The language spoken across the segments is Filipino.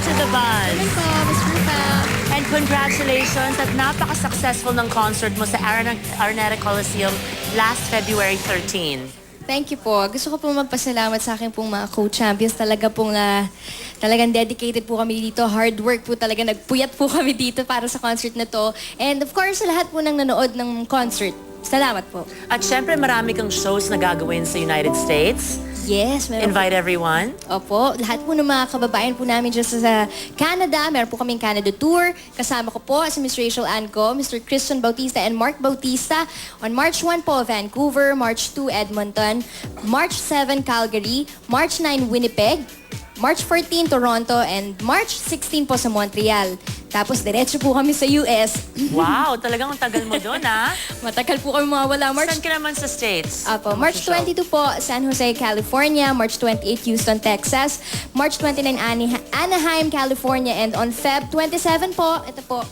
to the buzz. Thank po, Miss Rufa. And congratulations at napaka-successful ng concert mo sa Araneta Coliseum last February 13. Thank you po. Gusto ko po magpasalamat sa akin pong mga co-champions. Talagang dedicated po kami dito. Hard work po talaga. Nagpuyat po kami dito para sa concert na to. And of course, sa lahat po ng nanood ng concert. Salamat po. At syempre, marami kang shows na gagawin sa United States. Yes, meron Invite everyone. Opo, lahat po ng mga kababayan po namin dyan sa Canada. Meron po kaming Canada Tour. Kasama ko po si Ms. Rachel Ann Go, Mr. Christian Bautista, and Mark Bautista. On March 1 po, Vancouver. March 2, Edmonton. March 7, Calgary. March 9, Winnipeg. March 14, Toronto. And March 16 po sa Montreal. Tapos, diretso po kami sa US. Wow, talagang ang tagal mo doon, ha? Matagal po kami mawala. Saan ka naman sa States? Apo, March 22 po, San Jose, California. March 28, Houston, Texas. March 29, Anaheim, California. And on Feb 27 po, ito po,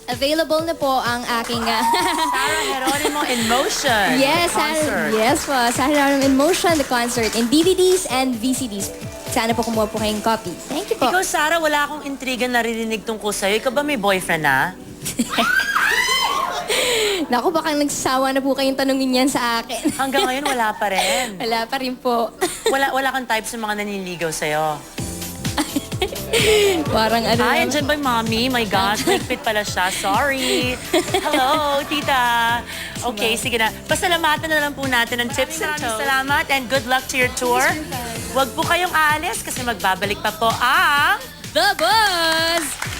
available na po ang aking... Sarah Geronimo in Motion. Yes, concert. yes po. Sarah Geronimo in Motion, the concert in DVDs and VCDs. Sana po kumuha po kayong copy. Thank you po. Ikaw, Sarah, wala akong intriga naririnig tungkol sa'yo. Ikaw ba may boyfriend na? Naku, baka nagsasawa na po kayong tanungin yan sa akin. Hanggang ngayon, wala pa rin. Wala pa rin po. Wala kang type sa mga naniligaw sa'yo. Parang ano Ay, naman. andyan ba yung mommy? My gosh, ligpit pala siya. Sorry. Hello, tita. Okay, sige na. Pasalamatan na lang po natin ng tips and toes. Salamat and good luck to your tour. Huwag po kayong aalis kasi magbabalik pa po ang The Buzz!